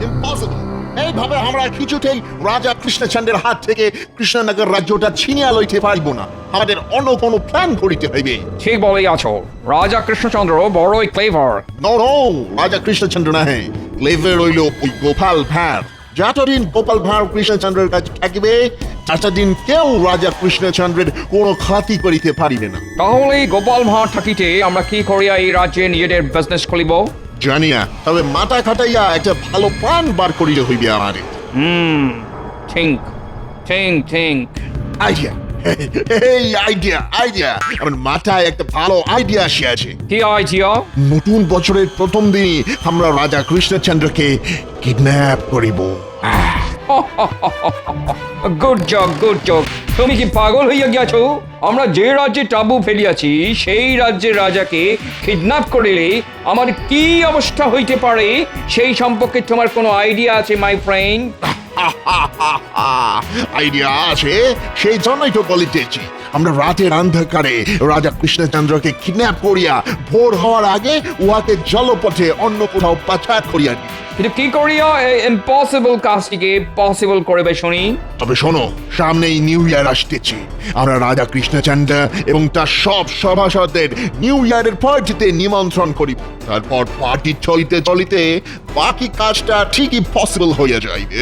Impossible. এইভাবে আমরা কিছুতেই রাজা কৃষ্ণচন্দ্রের হাত থেকে কৃষ্ণনগর রাজ্যটা ছিনিয়ে লইতে পারবো না। আমাদের অন্য কোনো প্ল্যান করিতে হইবে। ঠিক বলেই আছো, রাজা কৃষ্ণচন্দ্র বড়ই ক্লেভার। নো নো, রাজা কৃষ্ণচন্দ্র নাহে, ক্লেভার হইল ওই গোপাল ভাঁড়। যতদিন গোপাল ভাঁড় কৃষ্ণচন্দ্রের কাছে থাকবে ততদিন কেউ রাজা কৃষ্ণচন্দ্রের কোনো ক্ষতি করিতে পারিবে না। তাহলে গোপাল ভাঁড় থাকিতে আমরা কি করিয়া এই রাজ্যে নিজেদের বিজনেস খুলিব? জানি না, তবে মাথা খাটাইয়া একটা ভালো প্ল্যান বার করিতে হইবে আমাদের। থিঙ্ক থিঙ্ক থিঙ্ক আইডিয়া, এই আইডিয়া আমার মাথায় একটা ভালো আইডিয়া আসিয়াছে। কি আইডিয়া? নতুন বছরের প্রথম দিনই আমরা রাজা কৃষ্ণচন্দ্রকে কিডন্যাপ করিব। Good job good job. তুমি কি পাগল হইয়া গিয়াছো? আমরা যে রাজ্যে টাবু ফেলিয়াছি সেই রাজ্যের রাজাকে কিডন্যাপ করিলে আমার কি অবস্থা হইতে পারে সেই সম্পর্কে তোমার কোনো আইডিয়া আছে মাই ফ্রেন্ড? আইডিয়া আছে, সেই জন্যই তো বলিতেছি। আমরা রাতের অন্ধকারে রাজা কৃষ্ণচন্দ্রকে কিডন্যাপ করিয়া ভোর হওয়ার আগে উহাকে জলপথে অন্য কোথাও পাচার করিয়া দিই। কিন্তু কি করিয়া এই ইম্পসিবল কাজটিকে পসিবল করবে শুনি? তবে শোনো, সামনেই নিউ ইয়ার আসতেছে। আমরা রাজা কৃষ্ণচন্দ্র এবং তার সব সভাসদদের নিউ ইয়ারের পার্টিতে নিমন্ত্রণ করিব। তারপর পার্টি চলিতে চলিতে বাকি কাজটা ঠিকই পসিবল হইয়া যাইবে।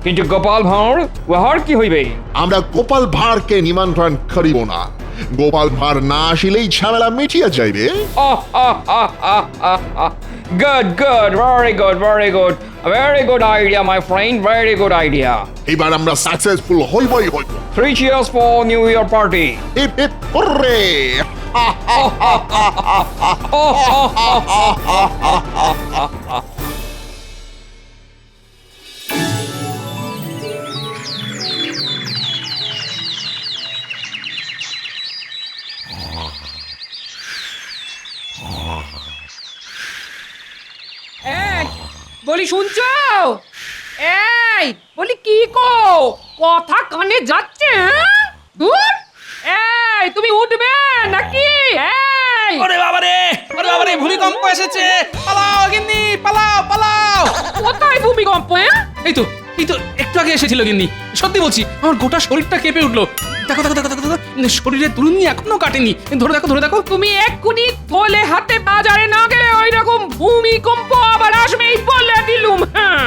কিন্তু গোপাল ভাঁড়, উহার কি হইবে? আমরা গোপাল ভাঁড়কে নিমন্ত্রণ করিব না। গোপাল ভাঁড় না আসিলেই ঝামেলা মিটিয়া যাইবে। Good, good, very good, very good. A very good idea, my friend, very good idea. এবার আমরা সাকসেসফুল হইবই হইব। 3 cheers for New Year party. Hip hip hooray! এই বলি শুনছো? এই বলি কি গো, কথা কানে যাচ্ছে? হ্যাঁ দূর, এই তুমি উঠবে নাকি? এই ওরে বাবারে, ওরে বাবারে, ভূমিকম্প এসেছে! পালাও গিন্নি, পালাও পালাও! কোথায় ভূমিকম্প? এই তো একটু আগে এসেছিল গিন্নি। সত্যি বলছি, আমার গোটা শরীরটা কেঁপে উঠলো। দেখো দেখো দেখো দেখো, শরীরে তুলুনি এখনো কাটেনি। ধরে দেখো। তুমি এক্ষুনি থলে হাতে বাজারে না গেলে ওই রকম ভূমিকম্প আবার আসবে এই বলে দিলুম। হ্যাঁ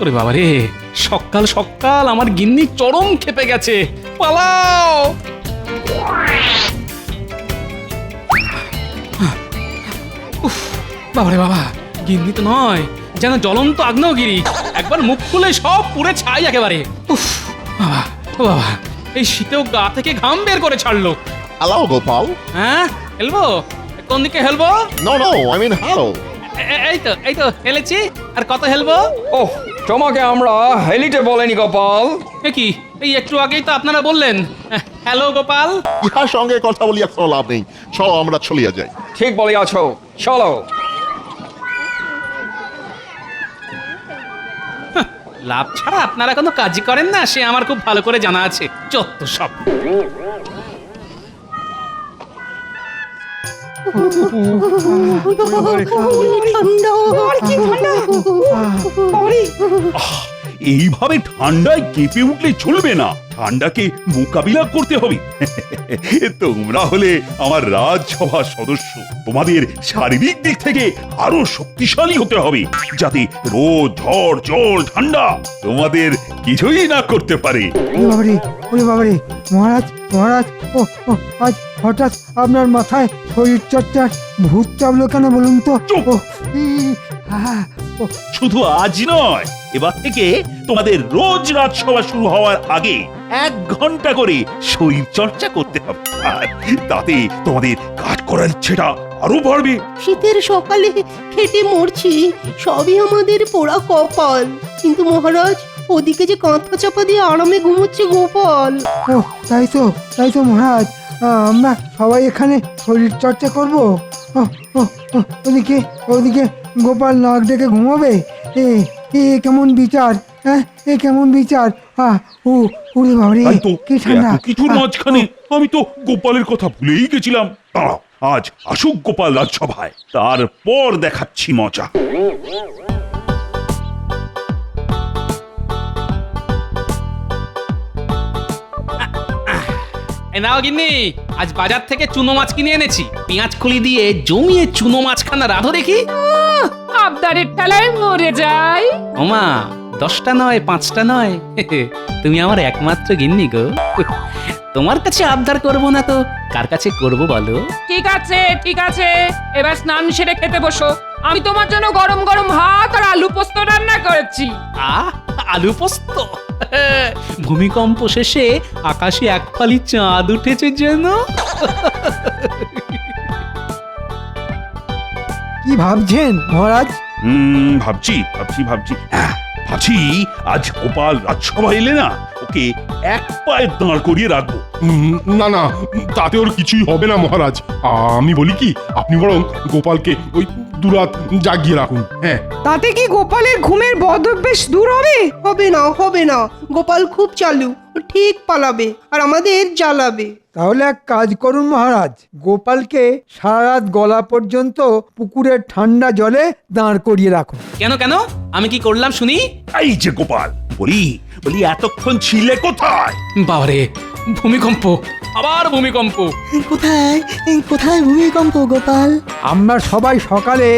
ওরে বাবারে, সকাল সকাল আমার গিন্নি চরম খেপে গেছে। পালাও! উফ, বাবারে বাবা, গিন্নি তো নয়, যেন জ্বলন্ত আগ্নেয়গিরি। একবার মুখ খুলে সব পুড়ে ছাই একেবারে। উফ বাবা, ও বাবা, এই শীতেও গা থেকে ঘাম বের করে ছাড়লো। হ্যালো গোপাল। হ্যাঁ, হেলবো? কোন দিকে হেলবো? No no, I mean hello. এই তো হেলেছি। আর কত হেলবো? ওহ, তোমাকে আমরা হেলিতে বলেনি গোপাল। এ কি, এই একটু আগেই তো আপনারা বললেন হ্যালো গোপাল। ইহার সঙ্গে কথা বলিয়া কোনো লাভ নেই, চলো আমরা চলিয়া যাই। ঠিক বলিয়াছো, চলো। লাভ ছাড়া আপনারা কোনো কাজই করেন না, সে আমার খুব ভালো করে জানা আছে। যত সব। এইভাবে ঠান্ডায় কেঁপে উঠলে চলবে না, ঠান্ডাকে মোকাবিলা করতে হবে। তোমরা হলে আমার রাজসভার সদস্য, তোমাদের শারীরিক দিক থেকে আরো শক্তিশালী হতে হবে, যাতে রোদ ঝড় জল ঠান্ডা তোমাদের কিছুই না করতে পারে। ওরে বাবারে, মহারাজ মহারাজ, ও আজ হঠাৎ আপনার মাথায় শরীর চর্চার ভূত চাপলো কেন বলুন তো? চুপ! ও, ও, শুধু আজ নয়, এবার থেকে তোমাদের রোজ রাজসভা শুরু হওয়ার আগে 1 ঘন্টা করে শরীর চর্চা করতে হবে, আর তাতে তোমাদের কাজ করার ইচ্ছেটা আরো বাড়বে। শীতের সকালে খেটে মরছি, সবই আমাদের পোড়া কপাল। কিন্তু মহারাজ, ওদিকে যে কাঁথা চাপা দিয়ে আরামে ঘুমোচ্ছে গোপাল। ও, তাই তো মহারাজ, আমরা সবাই এখানে শরীর চর্চা করবো। ও, ও, ও, ওদিকে গোপাল নাক ডেকে ঘুমাবে। এ কেমন বিচার? হ্যাঁ, এ কেমন বিচার? ওরে বাবারে, তাই তো, কি ঠান্ডা! এত কিছুর মাঝখানে আমি তো গোপালের কথা ভুলেই গেছিলাম। দাঁড়াও, আজ আসুক গোপাল রাজসভায়, তারপর দেখাচ্ছি মজা। এই নাও গিন্নি, আজ বাজার থেকে চুনো মাছ কিনে এনেছি। পেঁয়াজ খুলি দিয়ে জমিয়ে চুনো মাছখানা রাধো দেখি। আবদারের ঠেলায় মরে যাই। ওমা, 10টা নয় 5টা নয়, তুমি আমার একমাত্র গিন্নি গো। তোমার কাছে আবদার করব না তো কার কাছে করব বলো? ঠিক আছে ঠিক আছে, এবার স্নান সেরে খেতে বসো। আমি তোমার জন্য গরম গরম ভাত আর আলু পোস্ত রান্না করেছি। আলু পোস্ত? ভূমিকম্প শেষে আকাশে এক ফালি চাঁদ উঠেছে যেন। কি ভাবছেন মহারাজ? ভাবছি হ্যাঁ, ভাবছি আজ গোপাল রাজসভা এলে না, ওকে এক পায়ে দাঁড় করিয়ে রাখবো। না না, তাতে ওর কিছুই হবে না মহারাজ। আমি বলি কি, আপনি বরং গোপালকে ওই দুরাত জাগিয়ে রাখুন। হ্যাঁ, তাতে কি গোপালের ঘুমের বদভ্যাস দূর হবে? হবে না, গোপাল খুব চালু, ও ঠিক পালাবে আর আমাদের জ্বালাবে। তাহলে এক কাজ করুন মহারাজ, গোপালকে সারা রাত গলা পর্যন্ত পুকুরের ঠান্ডা জলে দাঁড় করিয়ে রাখুন। কেন কেন, আমি কি করলাম শুনি? এই যে গোপাল, বলি এতক্ষণ ছিলে কোথায়? বাবারে, ভূমিকম্প, আবার ভূমিকম্প। কোথায় ভূমিকম্প গোপাল? আমরা সবাই সকালে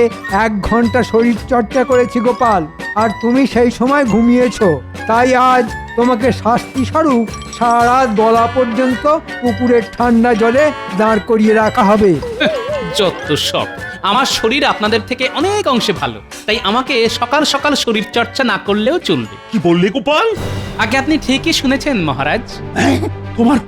1 ঘন্টা শরীর চর্চা করেছি গোপাল, আর তুমি সেই সময় ঘুমিয়েছো। তাই আজ তোমাকে শাস্তি স্বরূপ সারা রাত গলা পর্যন্ত পুকুরের ঠান্ডা জলে দাঁড় করিয়ে রাখা হবে। যত সব, আমার শরীর আপনাদের থেকে অনেক অংশে ভালো, তাই আমাকে সকাল সকাল শরীর চর্চা না করলেও চলবে। কি বললে গোপাল? আগে আপনি ঠিকই শুনেছেন মহারাজ। তোমার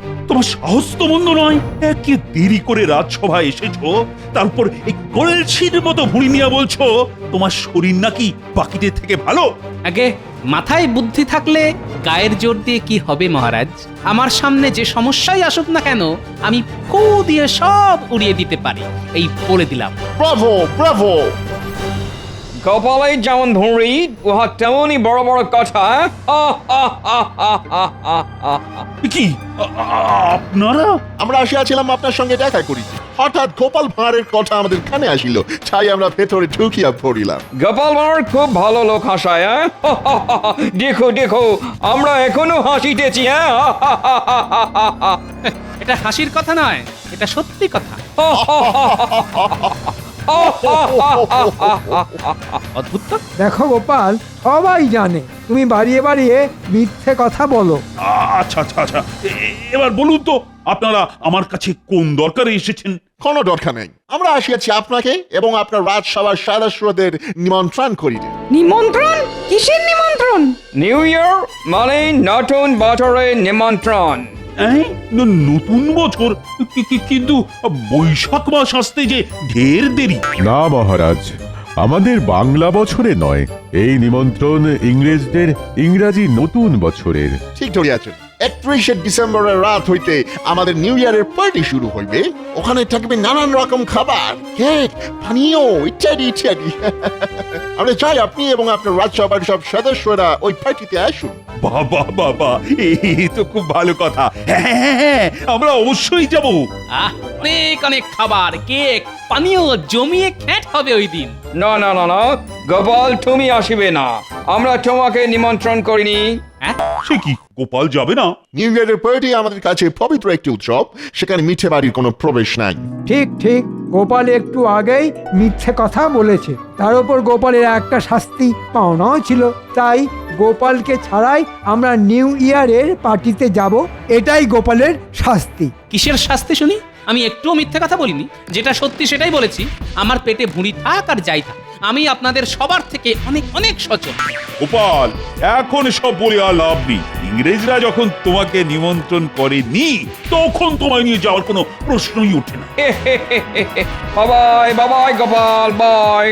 সাহস তো মন্দ নয়। একে দেরি করে রাজসভায় এসেছো, তারপর এই কলসির মতো ভুঁড়ি নিয়ে বলছো তোমার শরীর নাকি বাকিদের থেকে ভালো। আগে মাথায় বুদ্ধি থাকলে গায়ের জোর দিয়ে কি হবে মহারাজ? আমার সামনে যে সমস্যাই আসুক না কেন, আমি ফু দিয়ে সব উড়িয়ে দিতে পারি, এই বলে দিলাম। Bravo Bravo! কপালে যেমন ভুঁড়ি, উহা তেমনই বড় বড় কথা। কি আপনারা? আমরা আসিয়াছিলাম আপনার সঙ্গে দেখা করিতে, হঠাৎ গোপাল ভাঁড়ের কথা আমাদের কানে আসিল, তাই আমরা ভেতরে ঢুকিয়া পড়িলাম। গোপাল ভাঁড় খুব ভালো লোক হাসায়। দেখো দেখো, আমরা এখনো হাসিতেছি। এটা হাসির কথা নয়, এটা সত্যি কথা। অদ্ভুত তো। দেখো গোপাল, সবাই জানে তুমি বাড়িয়ে বাড়িয়ে মিথ্যে কথা বলো। আচ্ছা, এবার বলুন তো, আপনারা আমার কাছে কোন দরকারে এসেছেন? কোনো দরকার নেই, আমরা আসিয়াছি আপনাকে এবং আপনার রাজসভার সদস্যদের নিমন্ত্রণ করিতে। নিমন্ত্রণ? কিসের নিমন্ত্রণ? নিউ ইয়ার মানে নতুন বছরের নিমন্ত্রণ। নতুন বছর? কিন্তু বৈশাখ মাস আসতে যে ঢের দেরি। না মহারাজ, আমাদের বাংলা বছরে নয়, এই নিমন্ত্রণ ইংরেজদের ইংরাজি নতুন বছরের। ঠিক ধরিয়াছেন, 31শে ডিসেম্বরের রাত হইতে আমাদের নিউ ইয়ারের পার্টি শুরু হইবে। ওখানে থাকবে নানান রকম খাবার, কেক, পানীয় ইত্যাদি ইত্যাদি। আমরা চাই আপনি এবং আপনার রাজসভার সব সদস্যরা ওই পার্টিতে আসুন। বাবা, এই তো খুব ভালো কথা। হ্যাঁ, আমরা অবশ্যই যাব। অনেক অনেক খাবার, কেক, পানীয় জমিয়ে খ্যাট হবে ওই দিন। না না না না, গোপাল তুমি আসিবে না, আমরা তোমাকে নিমন্ত্রণ করিনি। সে কি, গোপাল যাবে না? নিউ ইয়ারের পার্টি আমাদের কাছে পবিত্র একটি উৎসব, সেখানে মিঠে বাড়ির কোনো প্রবেশ নাই। ঠিক ঠিক, গোপাল একটু আগেই মিথ্যে কথা বলেছে, তার উপর গোপালের একটা শাস্তি পাওনাও ছিল। তাই গোপালকে ছাড়াই আমরা নিউ ইয়ারের পার্টিতে যাব, এটাই গোপালের শাস্তি। কিসের শাস্তি শুনি? আমি একটুও মিথ্যে কথা বলিনি, যেটা সত্যি সেটাই বলেছি। আমার পেটে ভুঁড়ি থাক আর যাই থাক, আমি আপনাদের সবার থেকে অনেক অনেক সচেতন। গোপাল, এখন সব বলে আর লাভ নেই। ইংরেজরা যখন তোমাকে নিমন্ত্রণ করেনি, তখন তোমায় নিয়ে যাওয়ার কোনো প্রশ্নই ওঠে না। বাবাই বাবাই গোপাল বাই।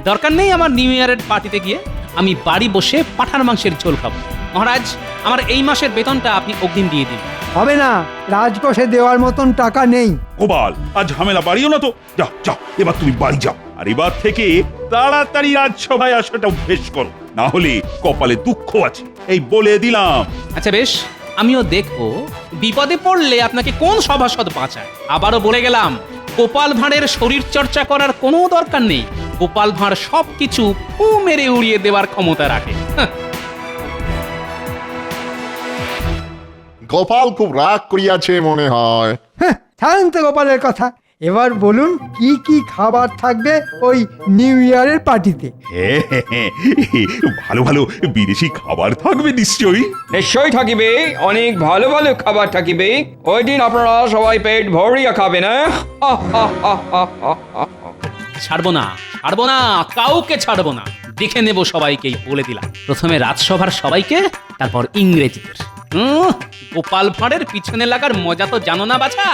দরকার নেই আমার নিউ ইয়ারের পার্টিতে গিয়ে, আমি বাড়ি বসে পাঠার মাংসের ঝোল খাবো। মহারাজ, আমার এই মাসের বেতনটা আপনি অগ্রিম দিয়ে দিন। হবে না, রাজকোষে দেওয়ার মতন টাকা নেই। গোপাল, আজ ঝামেলা বাড়িও না তো। যাও, এবার তুমি বাড়ি যাও, আর এবার থেকে তাড়াতাড়ি রাজসভায় আসাটা অভ্যেস করো, না হলে কপালে দুঃখ আছে, এই বলে দিলাম। আচ্ছা বেশ, আমিও দেখবো বিপদে পড়লে আপনাকে কোন সভাসদ বাঁচায়। আবারও বলে গেলাম, গোপাল ভাঁড়ের শরীর চর্চা করার কোনো দরকার নেই। গোপাল ভাঁড় সবকিছু ফু মেরে উড়িয়ে দেওয়ার ক্ষমতা রাখে। হাহ। গোপাল খুব রাগ করিয়াছে মনে হয়। হ্যাঁ, ছাড়েন তো গোপালের কথা। এবার বলুন কি কি খাবার থাকবে ওই নিউ ইয়ারের পার্টিতে? হ্যাঁ, ভালো ভালো বিদেশি খাবার থাকবে নিশ্চয়ই। নিশ্চয়ই থাকিবে, অনেক ভালো ভালো খাবার থাকিবে। ওই দিন আপনারা সবাই পেট ভরিয়া খাবেন, হ্যাঁ? ছাড়বো না, ছাড়বো না, কাউকে ছাড়বো না। দেখে নেব সবাইকেই, বলে দিলাম। প্রথমে রাজসভার সবাইকে, তারপর ইংরেজদের। গোপাল ভাঁড়ের পিছনে লাগার মজা তো জানো না বাছা।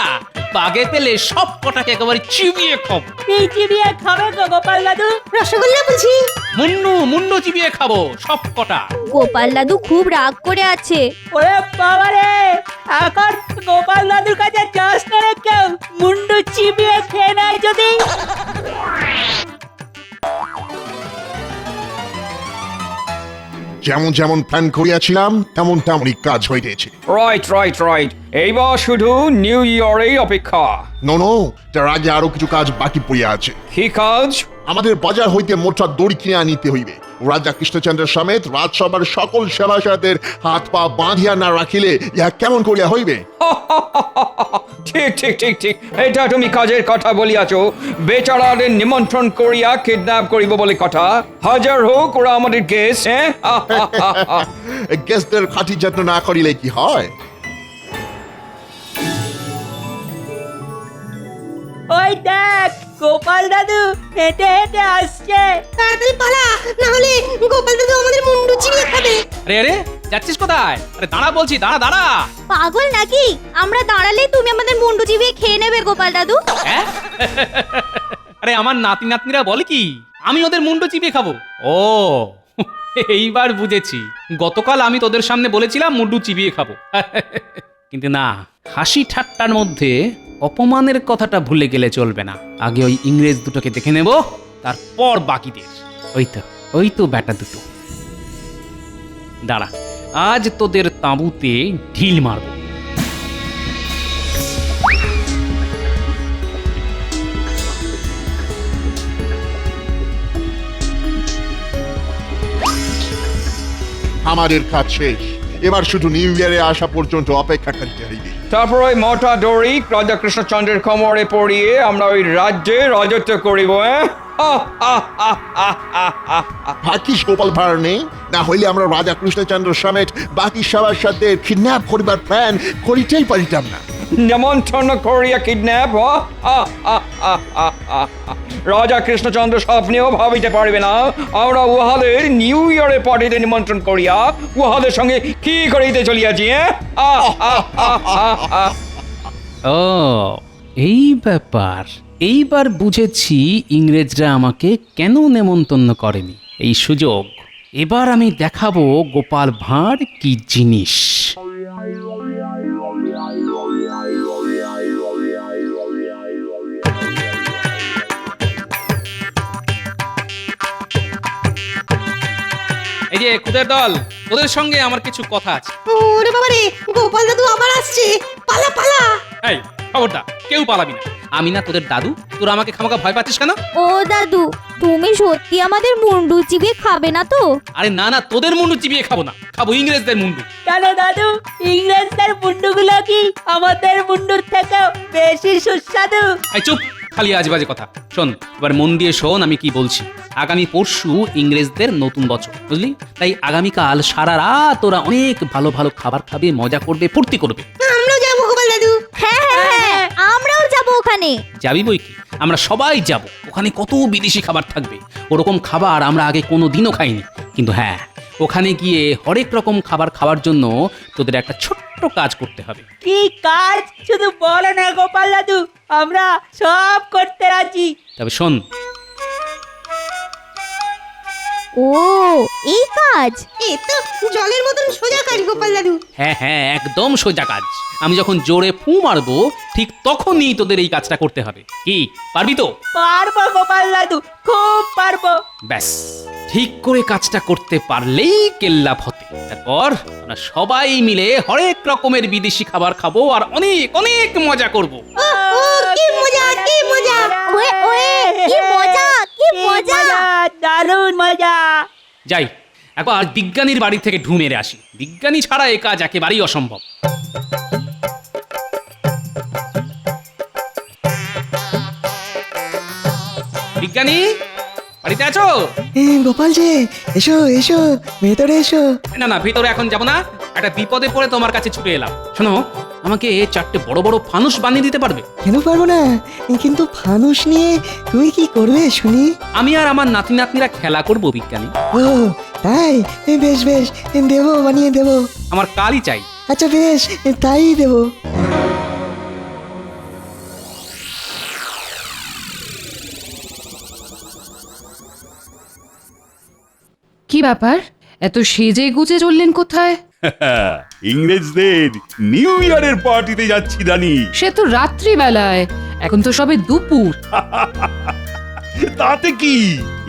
বাগে পেলে সব কটাকে একেবারে চিবিয়ে খাবো। কি চিবিয়ে খাবে গো গোপাল দাদু? রসগোল্লা বুঝি? মুন্নু মুন্নু চিবিয়ে খাবো সব কটা। গোপাল দাদু খুব রাগ করে আছে। ওরে বাবা রে, এখন গোপাল দাদুর কাছে যাস না রে কেউ। মুন্ডু চিবিয়ে খেয়ে নেয় যদি। যেমন যেমন প্ল্যান করিয়াছিলাম তেমন তেমনই কাজ হইতেছে। রাইট রাইট রাইট, এইবার শুধু নিউ ইয়ারেই অপেক্ষা। নো, তার আগে আরো কিছু কাজ বাকি পড়িয়া আছে। কি কাজ? আমাদের বাজার হইতে মোটা দড়ি কিনে আনিতে হইবে। রাজা কৃষ্ণচন্দ্র সমেত রাজসভার সকল সভাসদের হাত পা বাঁধিয়া না রাখিলে ইহা কেমন করিয়া হইবে? ঠিক ঠিক ঠিক ঠিক, এটা তুমি কাজের কথা বলিয়াছ। বেচারাদের নিমন্ত্রণ করিয়া কিডন্যাপ করিব বলে কথা। হাজার হোক ওরা আমাদের গেস্ট, হ্যাঁ? গেস্টদের খাঁটি যত্ন না করিলে কি হয়? ওই দেখ গোপাল দাদু হেঁটে হেঁটে আসছে। তাড়াতাড়ি পালা, না হলে গোপাল দাদু আমাদের মুন্ডু চিবিয়ে খাবে। আরে আরে, যাচ্ছিস কোথায়? আরে দাঁড়া বলছি, দাঁড়া দাঁড়া। পাগল নাকি? আমরা দাঁড়ালে তুমি আমাদের মুন্ডু চিবিয়ে খেয়ে নেবে গোপাল দাদু। হ্যাঁ? আরে আমার নাতি নাতনিরা বলে কি আমি ওদের মুন্ডু চিবিয়ে খাবো? ও এইবার বুঝেছি। গতকাল আমি তোদের সামনে বলেছিলাম মুন্ডু চিবিয়ে খাবো। কিন্তু না, হাসি ঠাট্টার মধ্যে অপমানের কথাটা ভুলে গেলে চলবে না। আগে ওই ইংরেজ দুটোকে দেখে নেব, তারপর বাকিদের। ওই তো ব্যাটা দুটো। দাঁড়া, আজ তোদের তাঁবুতে ঢিল মারব। আমাদের কাজ শেষ। এবার শুধু নিউ ইয়ারে আসা পর্যন্ত অপেক্ষা করিতে হইবে। তারপর ওই মোটা দড়ি রাজা কৃষ্ণচন্দ্রের কোমরে পরিয়ে আমরা ওই রাজ্যে রাজত্ব করিব, হ্যাঁ? ভাগ্যিস গোপাল ভাঁড় নেই, না হইলে আমরা রাজা কৃষ্ণচন্দ্র সমেত বাকি সভাসদের কিডন্যাপ করিবার প্ল্যান করিতেই পারিতাম না। নিমন্ত্রণ করিয়া কিডন্যাপ? রাজা কৃষ্ণচন্দ্র স্বপ্নেও ভাবিতে পারবে না আমরা উহাদের নিউ ইয়ারের পার্টিতে নিমন্ত্রণ করিয়া উহাদের সঙ্গে কি করিতে চলিয়াছি, হ্যাঁ? ও এই ব্যাপার, এইবার বুঝেছি ইংরেজরা আমাকে কেন নেমন্তন্ন করেনি। এই সুযোগ এবার আমি দেখাবো গোপাল ভাঁড় কি জিনিস। এই যে খুদের দল, ওদের সঙ্গে আমার কিছু কথা আছে। ওরে বাবা রে, গোপাল দাদু আবার আসছে। পালা পালা। এই খবরদার, কেউ পালাবি না। আমি না তোদের দাদু, তোরা আমাকে খামাখা ভয় পাচ্ছিস কেন? ও দাদু, তুমি সত্যি আমাদের মুন্ডু চিবিয়ে খাবে না তো? আরে না না, তোদের মুন্ডু চিবিয়ে খাবো না, খাবো ইংরেজদের মুন্ডু। কেন দাদু, ইংরেজদের মুন্ডুগুলো কি আমাদের মুন্ডুর থেকে বেশি সুস্বাদু? এই চুপ, খালি আজবাজে কথা। শোন, এবার মন দিয়ে শোন আমি কি বলছি। আগামী পরশু ইংরেজদের নতুন বছর, বুঝলি? তাই আগামীকাল সারা রাত ওরা অনেক ভালো ভালো খাবার খাবে, মজা করবে, ফুর্তি করবে। আমরাও যাবো গোপাল দাদু। হ্যাঁ, আমরাও যাবো ওখানে। যাবি বই কি, আমরা সবাই যাব। ওখানে কত বিদেশি খাবার থাকবে, ওরকম খাবার আমরা আগে কোনো দিনও খাইনি। কিন্তু হ্যাঁ, ওখানে গিয়ে হরেক রকম খাবার খাওয়ার জন্য তোদের একটা ছোট্ট কাজ করতে হবে। কি কাজ? শুধু বলো না গোপাল দাদু, আমরা সব করতে রাজি। তবে শোন, ও এই কাজ? এ তো জলের মতন সোজা কাজ গোপাল দাদু। হ্যাঁ হ্যাঁ, একদম সোজা কাজ। আমি যখন জোরে ফু মারবো ঠিক তখনই তোদের এই কাজটা করতে হবে। কি পারবি তো? পারবো গোপাল দাদু, খুব পারবো। ব্যাস ঠিক করে কাজটা করতে পারলেই কেল্লা ফতে। তারপর আমরা সবাই মিলে হরেক রকমের বিদেশি খাবার খাবো আর অনেক অনেক মজা করব। কি মজা কি মজা ওয়ে ওয়ে কি মজা কি মজা দারুণ মজা। যাই একবার বিজ্ঞানীর বাড়ি থেকে ঢু মেরে আসি, বিজ্ঞানী ছাড়া এ কাজ একেবারেই অসম্ভব। বিজ্ঞানী বাড়িতে আছো? গোপাল যে, এসো এসো, ভেতরে এসো। না না, ভিতরে এখন যাব না, একটা বিপদে পড়ে তোমার কাছে ছুটে এলাম। শোনো, আমাকে 4টে বড় বড় ফানুস বানিয়ে দিতে পারবে? কেন পারবো না, কিন্তু ফানুস নিয়ে তুমি কি করবে শুনি? আমি আর আমার নাতি নাতনিরা খেলা করব বিজ্ঞানী। ও তাই, বেশ বেশ, দেবো, বানিয়ে দেবো। আমার কালই চাই। আচ্ছা বেশ, তাই দেবো। কি ব্যাপার, এত সেজে গুজে চললেন কোথায়? ইংরেজদের নিউ ইয়ারের পার্টিতে যাচ্ছি রানী। সে তো রাত্রিবেলায়, এখন তো সবে দুপুর। তাতে কি,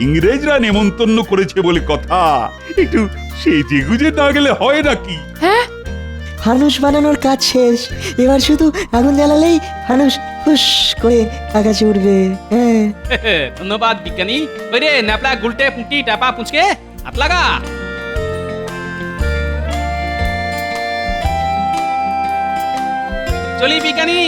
ইংরেজরা নেমন্তন্ন করেছে বলে কথা, একটু সেজে গুজে না গেলে হয় নাকি? হ্যাঁ, ফানুস বানানোর কাজ শেষ, এবার শুধু আগুন জ্বালালেই ফানুস ফুস করে আকাশে উঠবে। হ্যাঁ, ধন্যবাদ বিজ্ঞানী। ওই রে ন্যাপলা গুলটে পুঁটি টাপা পুঁচকে হাত লাগা। চলি বিজ্ঞানী।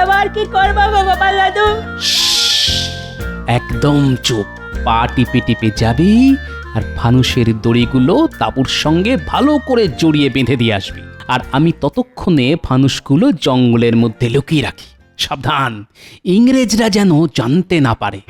এবার কি করবো গোপাল দাদু? একদম চুপ, পা টিপে টিপে যাবি আর ফানুসের দড়িগুলো তাঁবুর সঙ্গে ভালো করে জড়িয়ে বেঁধে দিয়ে আসবি। আর আমি ততক্ষণে ফানুসগুলো জঙ্গলের মধ্যে লুকিয়ে রাখি। সাবধান, ইংরেজরা যেন জানতে না পারে।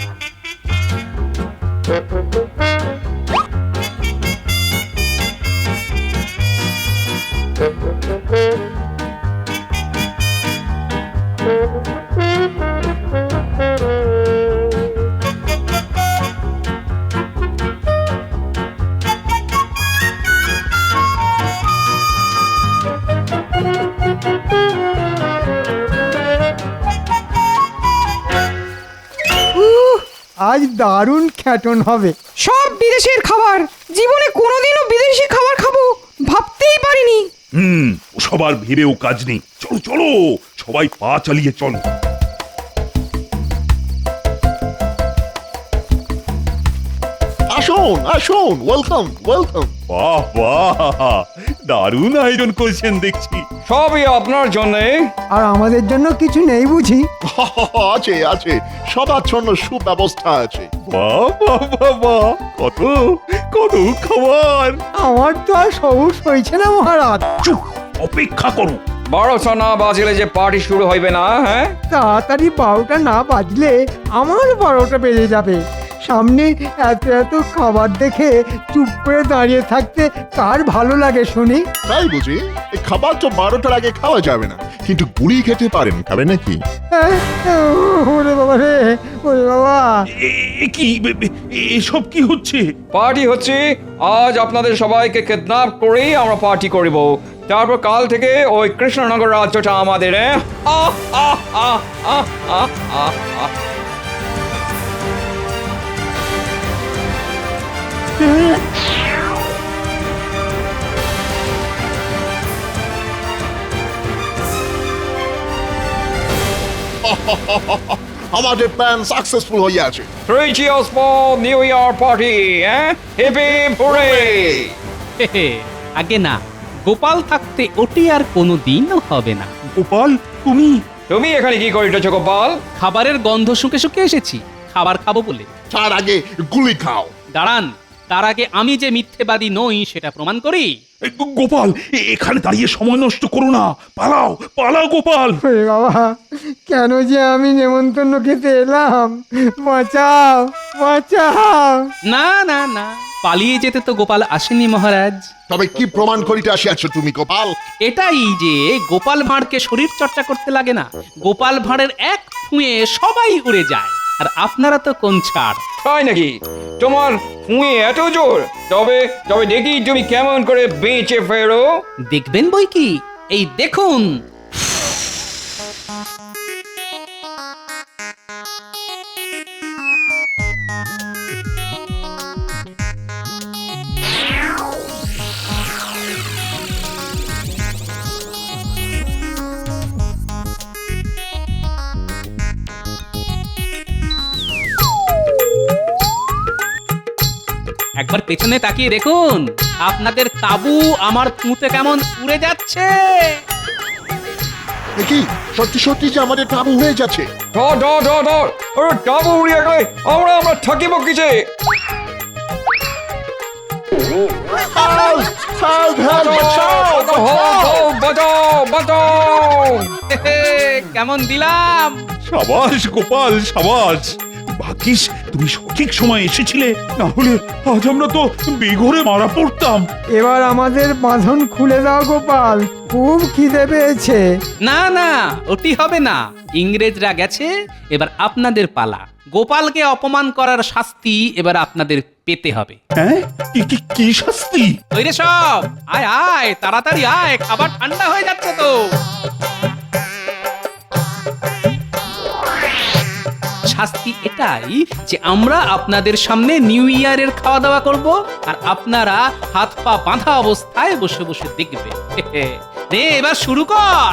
আজ দারুণ খ্যাটন হবে। সব বিদেশের খাবার, জীবনে কোনোদিনও বিদেশি খাবার খাবো ভাবতেই পারিনি। সবার ভেবেও কাজ নেই, চলো চলো, সবাই পা চালিয়ে চলো। আসুন আসুন, ওয়েলকাম ওয়েলকাম। বাহ বাহ, দারুণ আয়োজন করেছেন দেখছি। সবই আপনার জন্যে। আর আমাদের জন্য কিছু নেই বুঝি? আছে আছে, সবার জন্য সুব্যবস্থা আছে। বাহ বাহ বাহ বাহ, কত কত খাবার। আমার তো আর সবুজ হয়েছে না মহারাজ। চুপ, অপেক্ষা করো। 12টা না বাজলে যে পার্টি শুরু হইবে না। হ্যাঁ, তাড়াতাড়ি 12টা না বাজলে আমার 12টা বেজে যাবে। সামনে এত এত খাবার দেখে চুপ করে দাঁড়িয়ে থাকতে কার ভালো লাগে শুনি? তাই বুঝি? এই খাবার তো 12টার আগে খাওয়া যাবে না, কিন্তু গুড়ি খেতে পারেন, খাবেন নাকি? হ্যাঁ? ওরে বাবা রে, ওরে বাবা। কি এসব কি হচ্ছে? পার্টি হচ্ছে আজ আপনাদের সবাইকে কিডন্যাপ করে আমরা পার্টি করিব। তারপর কাল থেকে ওই কৃষ্ণনগর রাজ্যটা আমাদের। আহ আহ আহ আহ আহ আহ আহ। আমাদের প্ল্যান সাকসেসফুল হয়ে আছে। 3 cheers for New Year party, Hip hip hooray! আগে না, গোপাল থাকতে ওটি আর কোনোদিনও হবে না। গোপাল, তুমি তুমি এখানে কি করিতেছো গোপাল? খাবারের গন্ধ শুকে শুকে এসেছি, খাবার খাবো বলে। তার আগে গুলি খাও। দাঁড়ান, তার আগে আমি যে মিথ্যেবাদী নই সেটা প্রমাণ করি। গোপাল, এখানে দাঁড়িয়ে সময় নষ্ট করো না, পালাও পালাও গোপাল। ওরে বাবা, কেন যে আমি নেমন্তন্ন খেতে এলাম? বাঁচাও বাঁচাও। না না না, পালিয়ে যেতে তো গোপাল আসেনি মহারাজ। তবে কি প্রমাণ করিতে আসিয়াছ তুমি গোপাল? এটাই যে গোপাল ভাঁড়কে শরীর চর্চা করতে লাগে না, গোপাল ভাঁড়ের এক ফুঁয়ে সবাই উড়ে যায়। আর আপনারা তো কোন ছাড়। তাই নাকি? তোমার ফুঁয়ে এত জোর? তবে তবে দেখি তুমি কেমন করে বেঁচে ফেরো। দেখবেন বই কি, এই দেখুন। একবার পেছনে তাকিয়ে দেখুন, আপনাদের তাবু আমার পুঁতে কেমন উড়ে যাচ্ছে। দেখি সত্যি সত্যি যে আমাদের তাবু হয়ে যাচ্ছে। ধর ধর ধর ধর, আরে তাবু উড়িয়ে গেলে আমরা থাকিব কিসে? বাঁচাও বাঁচাও! কেমন দিলাম? সাবাস গোপাল, সাবাস। ভাগ্যিস তুমি সঠিক সময় এসেছিলে, না হলে আজ আমরা তো বেঘরে মারা পড়তাম। এবার আমাদের বাঁধন খুলে দাও গোপাল, খুব খিদে পেয়েছে। না না, ওটি হবে না। ইংরেজরা গেছে, এবার আপনাদের পালা। গোপালকে অপমান করার শাস্তি এবার আপনাদের পেতে হবে। হ্যাঁ, কি শাস্তি? ওই রে সব, আয় আয় তাড়াতাড়ি আয়, খাবার ঠান্ডা হয়ে যাচ্ছে তো। শাস্তি এটাই যে আমরা আপনাদের সামনে নিউ ইয়ারের খাওয়া দাওয়া করব, আর আপনারা হাত পা বাঁধা অবস্থায় বসে বসে দেখবেন। নে এবার শুরু কর।